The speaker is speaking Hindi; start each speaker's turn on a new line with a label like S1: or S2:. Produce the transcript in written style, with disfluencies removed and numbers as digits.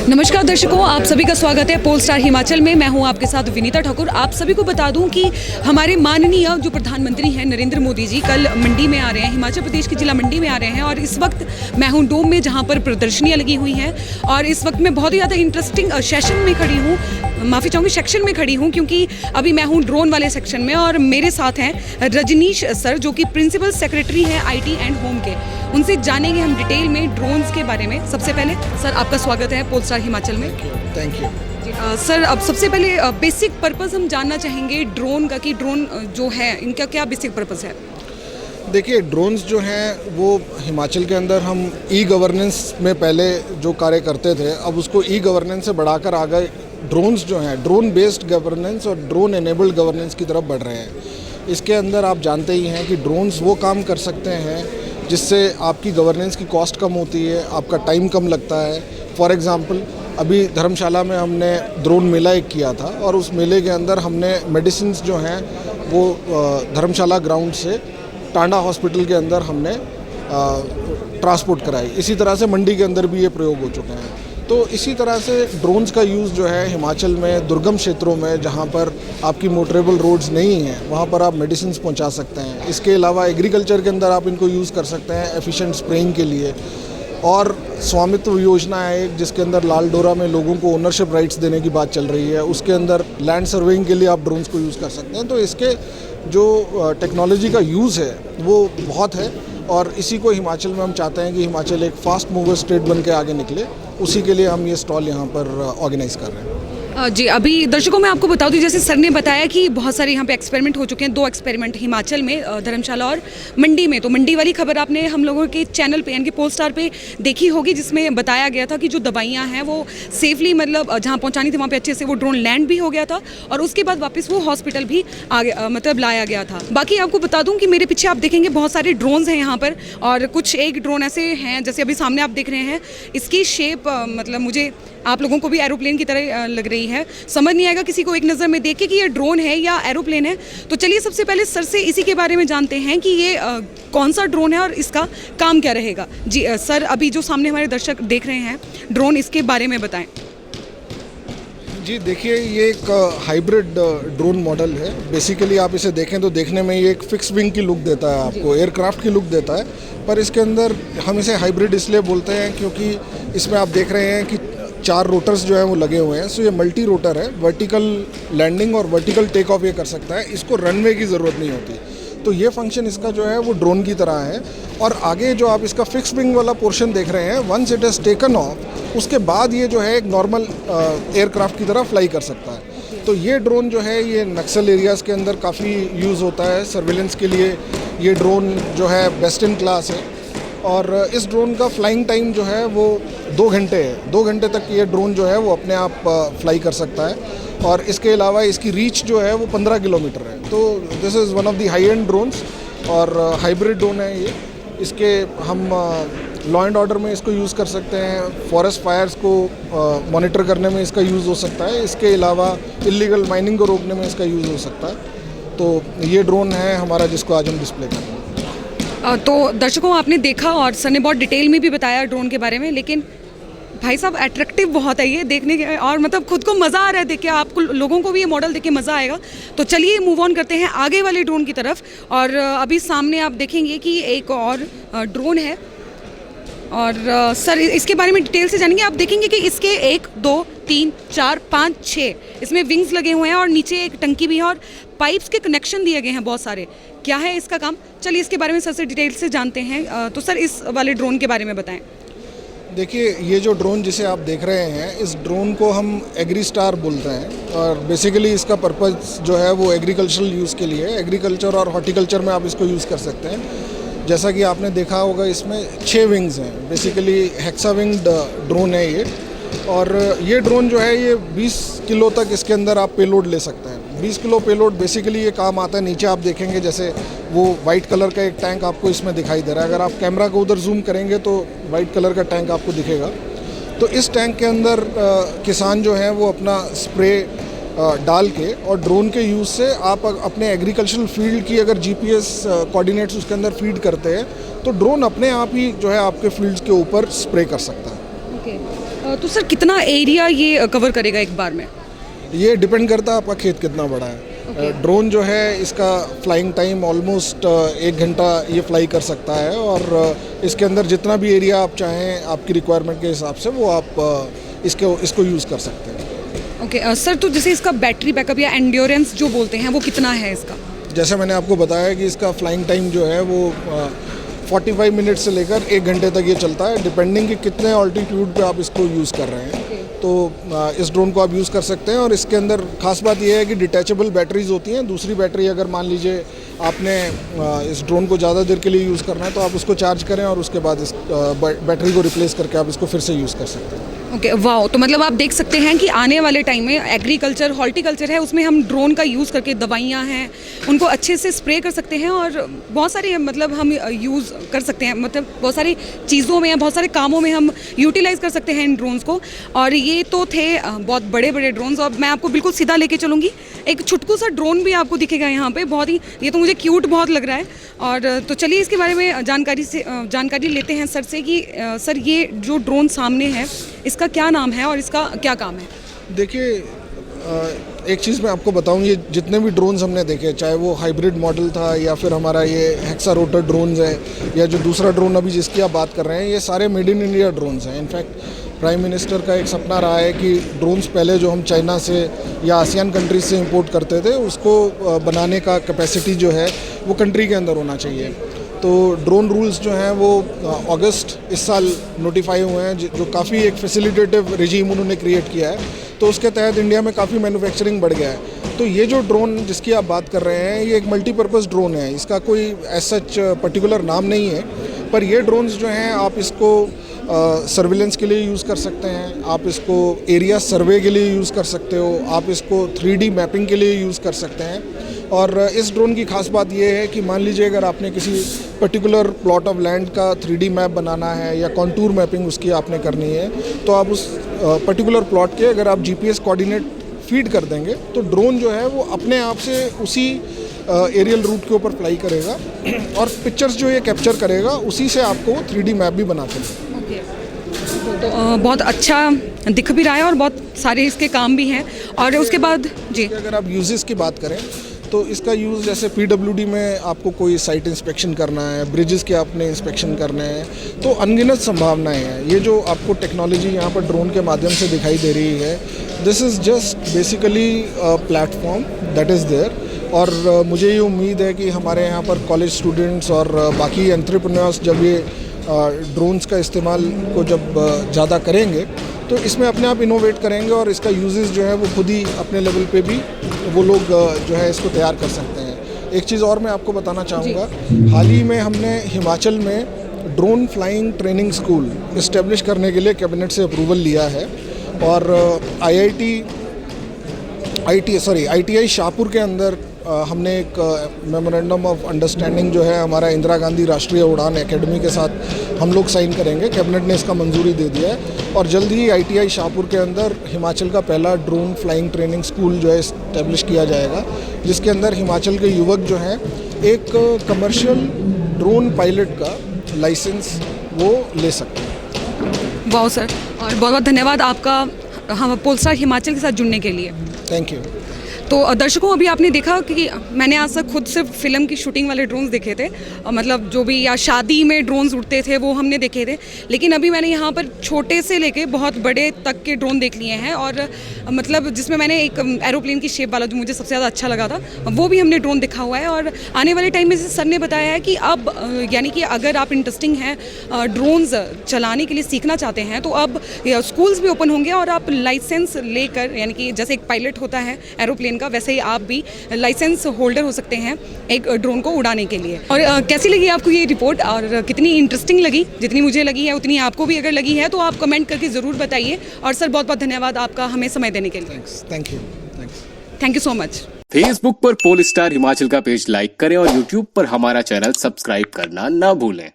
S1: नमस्कार दर्शकों, आप सभी का स्वागत है पोल स्टार हिमाचल में। मैं हूं आपके साथ विनीता ठाकुर। आप सभी को बता दूं कि हमारे माननीय जो प्रधानमंत्री हैं नरेंद्र मोदी जी कल मंडी में आ रहे हैं, हिमाचल प्रदेश की जिला मंडी में आ रहे हैं। और इस वक्त मैं हूं डोम में, जहां पर प्रदर्शनियां लगी हुई हैं। और इस वक्त मैं बहुत ही ज़्यादा इंटरेस्टिंग सेशन में खड़ी हूँ, माफ़ी चाहूँगी सेक्शन में खड़ी हूँ, क्योंकि अभी मैं हूँ ड्रोन वाले सेक्शन में। और मेरे साथ हैं रजनीश सर, जो कि प्रिंसिपल सेक्रेटरी हैं IT एंड होम के। उनसे जानेंगे हम डिटेल में ड्रोन्स के बारे में। सबसे पहले सर, आपका स्वागत है पोल स्टार हिमाचल में।
S2: Thank you.
S1: सर, अब सबसे पहले बेसिक पर्पस हम जानना चाहेंगे ड्रोन का, कि ड्रोन जो है इनका क्या बेसिक पर्पस है।
S2: देखिए, ड्रोन्स जो हैं वो हिमाचल के अंदर हम गवर्नेंस में पहले जो कार्य करते थे, अब उसको गवर्नेंस से बढ़ाकर आगे ड्रोन्स जो हैं ड्रोन बेस्ड गवर्नेंस और ड्रोन एनेबल्ड गवर्नेंस की तरफ बढ़ रहे हैं। इसके अंदर आप जानते ही हैं कि ड्रोन्स वो काम कर सकते हैं जिससे आपकी गवर्नेंस की कॉस्ट कम होती है, आपका टाइम कम लगता है। फॉर एग्ज़ाम्पल, अभी धर्मशाला में हमने ड्रोन मेला एक किया था, और उस मेले के अंदर हमने मेडिसिन जो हैं वो धर्मशाला ग्राउंड से टांडा हॉस्पिटल के अंदर हमने ट्रांसपोर्ट कराई। इसी तरह से मंडी के अंदर भी ये प्रयोग हो चुके हैं। तो इसी तरह से ड्रोन्स का यूज़ जो है हिमाचल में दुर्गम क्षेत्रों में, जहाँ पर आपकी मोटरेबल रोड्स नहीं हैं, वहाँ पर आप मेडिसिन पहुँचा सकते हैं। इसके अलावा एग्रीकल्चर के अंदर आप इनको यूज़ कर सकते हैं एफिशिएंट स्प्रेइंग के लिए। और स्वामित्व योजना है एक, जिसके अंदर लाल डोरा में लोगों को ओनरशिप राइट्स देने की बात चल रही है। उसके अंदर लैंड सर्वेइंग के लिए आप ड्रोन्स को यूज़ कर सकते हैं। तो इसके जो टेक्नोलॉजी का यूज़ है वो बहुत है, और इसी को हिमाचल में हम चाहते हैं कि हिमाचल एक फास्ट मूवर स्टेट बन के आगे निकले। उसी के लिए हम ये स्टॉल यहाँ पर ऑर्गेनाइज़ कर रहे हैं।
S1: जी, अभी दर्शकों मैं आपको बता दूं, जैसे सर ने बताया कि बहुत सारे यहाँ पे एक्सपेरिमेंट हो चुके हैं। 2 एक्सपेरिमेंट हिमाचल में, धर्मशाला और मंडी में। तो मंडी वाली खबर आपने हम लोगों के चैनल पे यानी कि पोल स्टार पे देखी होगी, जिसमें बताया गया था कि जो दवाइयाँ हैं वो सेफली, मतलब जहाँ पहुँचानी थी वहाँ पे अच्छे से वो ड्रोन लैंड भी हो गया था, और उसके बाद वापस वो हॉस्पिटल भी मतलब लाया गया था। बाकी आपको बता दूँ कि मेरे पीछे आप देखेंगे बहुत सारे ड्रोन्स हैं यहाँ पर, और कुछ एक ड्रोन ऐसे हैं जैसे अभी सामने आप देख रहे हैं। इसकी शेप मतलब मुझे आप लोगों को भी एरोप्लेन की तरह लग रही है। समझ नहीं आएगा किसी को एक नज़र में देख के कि ये ड्रोन है या एरोप्लेन है। तो चलिए सबसे पहले सर से इसी के बारे में जानते हैं कि ये कौन सा ड्रोन है और इसका काम क्या रहेगा। जी सर, अभी जो सामने हमारे दर्शक देख रहे हैं ड्रोन, इसके बारे में बताएं।
S2: जी देखिए, ये एक हाइब्रिड ड्रोन मॉडल है। बेसिकली आप इसे देखें तो देखने में ये एक फिक्स विंग की लुक देता है, आपको एयरक्राफ्ट की लुक देता है। पर इसके अंदर हम इसे हाइब्रिड इसलिए बोलते हैं क्योंकि इसमें आप देख रहे हैं कि 4 रोटर्स जो हैं वो लगे हुए हैं। सो ये मल्टी रोटर है, वर्टिकल लैंडिंग और वर्टिकल टेक ऑफ ये कर सकता है। इसको रनवे की ज़रूरत नहीं होती। तो ये फंक्शन इसका जो है वो ड्रोन की तरह है। और आगे जो आप इसका फिक्स विंग वाला पोर्शन देख रहे हैं, once it is taken off, उसके बाद ये जो है एक नॉर्मल एयरक्राफ्ट की तरह फ्लाई कर सकता है। तो ये ड्रोन जो है ये नक्सल एरियाज़ के अंदर काफ़ी यूज़ होता है। सर्विलेंस के लिए ये ड्रोन जो है बेस्ट इन क्लास है। और इस ड्रोन का फ्लाइंग टाइम जो है वो 2 घंटे है। 2 घंटे तक ये ड्रोन जो है वो अपने आप फ्लाई कर सकता है। और इसके अलावा इसकी रीच जो है वो 15 किलोमीटर है। तो this is one of the high and drones, और हाइब्रिड ड्रोन है ये। इसके हम लॉ एंड ऑर्डर में इसको यूज़ कर सकते हैं, फॉरेस्ट फायर्स को मॉनिटर करने में इसका यूज़ हो सकता है। इसके अलावा इलीगल माइनिंग को रोकने में इसका यूज़ हो सकता है। तो ये ड्रोन है हमारा, जिसको आज हम डिस्प्ले कर रहे हैं।
S1: तो दर्शकों आपने देखा, और सर ने बहुत डिटेल में भी बताया ड्रोन के बारे में। लेकिन भाई साहब, अट्रैक्टिव बहुत है ये देखने के, और मतलब खुद को मज़ा आ रहा है देख के। आपको लोगों को भी ये मॉडल देख के मज़ा आएगा। तो चलिए मूव ऑन करते हैं आगे वाले ड्रोन की तरफ। और अभी सामने आप देखेंगे कि एक और ड्रोन है, और सर इसके बारे में डिटेल से जानेंगे। आप देखेंगे कि इसके 1 2 3 4 5 6 इसमें विंग्स लगे हुए हैं, और नीचे एक टंकी भी है, और पाइप्स के कनेक्शन दिए गए हैं बहुत सारे। क्या है इसका काम, चलिए इसके बारे में सर से डिटेल से जानते हैं। तो सर इस वाले ड्रोन के बारे में बताएं।
S2: देखिए, ये जो ड्रोन जिसे आप देख रहे हैं, इस ड्रोन को हम एग्री स्टार बोलते हैं। और बेसिकली इसका पर्पज़ जो है वो एग्रीकल्चरल यूज़ के लिए है। एग्रीकल्चर और हॉर्टिकल्चर में आप इसको यूज़ कर सकते हैं। जैसा कि आपने देखा होगा, इसमें 6 विंग्स हैं। बेसिकली हेक्सा विंग्ड ड्रोन है ये। और ये ड्रोन जो है ये 20 किलो तक इसके अंदर आप पेलोड ले सकते हैं। 20 किलो पेलोड बेसिकली ये काम आता है। नीचे आप देखेंगे जैसे वो वाइट कलर का एक टैंक आपको इसमें दिखाई दे रहा है। अगर आप कैमरा को उधर जूम करेंगे तो वाइट कलर का टैंक आपको दिखेगा। तो इस टैंक के अंदर किसान जो हैं वो अपना स्प्रे डाल के, और ड्रोन के यूज़ से आप अपने एग्रीकल्चरल फील्ड की अगर GPS कोऑर्डिनेट्स उसके अंदर फीड करते हैं, तो ड्रोन अपने आप ही जो है आपके फील्ड्स के ऊपर स्प्रे कर सकता है।
S1: ओके। तो सर कितना एरिया ये कवर करेगा एक बार में?
S2: ये डिपेंड करता है आपका खेत कितना बड़ा है। ड्रोन जो है इसका फ्लाइंग टाइम ऑलमोस्ट 1 घंटा ये फ्लाई कर सकता है, और इसके अंदर जितना भी एरिया आप चाहें आपकी रिक्वायरमेंट के हिसाब से वो आप इसको यूज़ कर सकते हैं।
S1: ओके सर, तो जैसे इसका बैटरी बैकअप या एंड्योरेंस जो बोलते हैं वो कितना है इसका?
S2: जैसे मैंने आपको बताया कि इसका फ्लाइंग टाइम जो है वो 45 मिनट से लेकर 1 घंटे तक ये चलता है, डिपेंडिंग कि कितने ऑल्टीट्यूड पे आप इसको यूज़ कर रहे हैं। तो इस ड्रोन को आप यूज़ कर सकते हैं, और इसके अंदर खास बात यह है कि डिटैचेबल बैटरीज होती हैं। दूसरी बैटरी अगर मान लीजिए आपने इस ड्रोन को ज़्यादा देर के लिए यूज़ करना है तो आप उसको चार्ज करें और उसके बाद इस बैटरी को रिप्लेस करके आप इसको फिर से यूज़ कर सकते हैं।
S1: ओके वाह, तो मतलब आप देख सकते हैं कि आने वाले टाइम में एग्रीकल्चर हॉर्टिकल्चर है उसमें हम ड्रोन का यूज़ करके दवाइयाँ हैं उनको अच्छे से स्प्रे कर सकते हैं, और बहुत सारे मतलब हम यूज़ कर सकते हैं, मतलब बहुत सारी चीज़ों में बहुत सारे कामों में हम यूटिलाइज़ कर सकते हैं इन ड्रोन्स को। और ये तो थे बहुत बड़े बड़े ड्रोन्स, और मैं आपको बिल्कुल सीधा लेके चलूँगी। एक छुटकू सा ड्रोन भी आपको दिखेगा यहाँ पे, बहुत ही, ये तो मुझे क्यूट बहुत लग रहा है। और तो चलिए इसके बारे में जानकारी लेते हैं सर से कि सर ये जो ड्रोन सामने है इसका क्या नाम है और इसका क्या काम है?
S2: देखिए, एक चीज़ मैं आपको बताऊं, ये जितने भी ड्रोन्स हमने देखे, चाहे वो हाइब्रिड मॉडल था या फिर हमारा ये हेक्सा रोटर ड्रोन्स है, या जो दूसरा ड्रोन अभी जिसकी आप बात कर रहे हैं, ये सारे मेड इन इंडिया ड्रोन्स हैं। इनफैक्ट प्राइम मिनिस्टर का एक सपना रहा है कि ड्रोन्स पहले जो हम चाइना से या आसियान कंट्रीज से इंपोर्ट करते थे उसको बनाने का कैपेसिटी जो है वो कंट्री के अंदर होना चाहिए। तो ड्रोन रूल्स जो हैं वो अगस्त इस साल नोटिफाई हुए हैं, जो काफ़ी एक फैसिलिटेटिव रिजीम उन्होंने क्रिएट किया है। तो उसके तहत इंडिया में काफ़ी मैन्युफैक्चरिंग बढ़ गया है। तो ये जो ड्रोन जिसकी आप बात कर रहे हैं, ये एक मल्टीपर्पज़ ड्रोन है। इसका कोई एज सच पर्टिकुलर नाम नहीं है, पर ये ड्रोन्स जो हैं आप इसको सर्विलेंस के लिए यूज़ कर सकते हैं, आप इसको एरिया सर्वे के लिए यूज़ कर सकते हो, आप इसको 3D मैपिंग के लिए यूज़ कर सकते हैं। और इस ड्रोन की खास बात यह है कि मान लीजिए अगर आपने किसी पर्टिकुलर प्लॉट ऑफ लैंड का 3D मैप बनाना है या कॉन्टूर मैपिंग उसकी आपने करनी है, तो आप उस पर्टिकुलर प्लॉट के अगर आप GPS कोऑर्डिनेट फीड कर देंगे तो ड्रोन जो है वो अपने आप से उसी एरियल रूट के ऊपर फ्लाई करेगा, और पिक्चर्स जो ये कैप्चर करेगा उसी से आपको 3D मैप भी बना के देगा।
S1: तो बहुत अच्छा दिख भी रहा है और बहुत सारे इसके काम भी हैं। और उसके बाद जी,
S2: अगर आप यूजेस की बात करें तो इसका यूज़ जैसे PWD में आपको कोई साइट इंस्पेक्शन करना है, ब्रिजेस के आपने इंस्पेक्शन करने हैं, तो अनगिनत संभावनाएं हैं। ये जो आपको टेक्नोलॉजी यहाँ पर ड्रोन के माध्यम से दिखाई दे रही है, this is just basically platform that is there. और मुझे ये उम्मीद है कि हमारे यहाँ पर कॉलेज स्टूडेंट्स और बाकी एंटरप्रेन्योर्स जब ये ड्रोन्स का इस्तेमाल को जब ज़्यादा करेंगे तो इसमें अपने आप इनोवेट करेंगे, और इसका यूजेस जो है वो खुद ही अपने लेवल पे भी वो लोग जो है इसको तैयार कर सकते हैं। एक चीज़ और मैं आपको बताना चाहूँगा, हाल ही में हमने हिमाचल में drone flying training school establish करने के लिए कैबिनेट से अप्रूवल लिया है, और ITI शाहपुर के अंदर हमने एक मेमोरेंडम ऑफ अंडरस्टैंडिंग जो है हमारा इंदिरा गांधी राष्ट्रीय उड़ान एकेडमी के साथ हम लोग साइन करेंगे। कैबिनेट ने इसका मंजूरी दे दिया है, और जल्द ही ITI शाहपुर के अंदर हिमाचल का पहला ड्रोन फ्लाइंग ट्रेनिंग स्कूल जो है इस्टेब्लिश किया जाएगा, जिसके अंदर हिमाचल के युवक जो हैं एक कमर्शियल ड्रोन पायलट का लाइसेंस वो ले सकते हैं।
S1: वाह सर, और बहुत बहुत धन्यवाद आपका हम पोलस्टार हिमाचल के साथ जुड़ने के लिए।
S2: Thank you.
S1: तो दर्शकों, अभी आपने देखा कि मैंने आज तक खुद सिर्फ फिल्म की शूटिंग वाले ड्रोन्स देखे थे, मतलब जो भी या शादी में ड्रोन्स उड़ते थे वो हमने देखे थे, लेकिन अभी मैंने यहाँ पर छोटे से लेके बहुत बड़े तक के ड्रोन देख लिए हैं। और मतलब जिसमें मैंने एक एरोप्लेन की शेप वाला जो मुझे सबसे ज़्यादा अच्छा लगा था वो भी हमने ड्रोन देखा हुआ है। और आने वाले टाइम में सर ने बताया है कि अब यानी कि अगर आप इंटरेस्टिंग हैं, ड्रोन्स चलाने के लिए सीखना चाहते हैं, तो अब स्कूल्स भी ओपन होंगे और आप लाइसेंस लेकर, यानी कि जैसे एक पायलट होता है एरोप्लेन का, वैसे ही आप भी लाइसेंस होल्डर हो सकते हैं एक ड्रोन को उड़ाने के लिए। और कैसी लगी आपको ये रिपोर्ट, और कितनी इंटरेस्टिंग लगी? जितनी मुझे लगी है उतनी आपको भी अगर लगी है तो आप कमेंट करके ज़रूर बताइए। और सर बहुत बहुत धन्यवाद आपका हमें समय देने के लिए। Thank you so much.
S3: Facebook पर पोलस्टार हिमाचल का पेज लाइक करें और यूट्यूब पर हमारा चैनल सब्सक्राइब करना ना भूलें।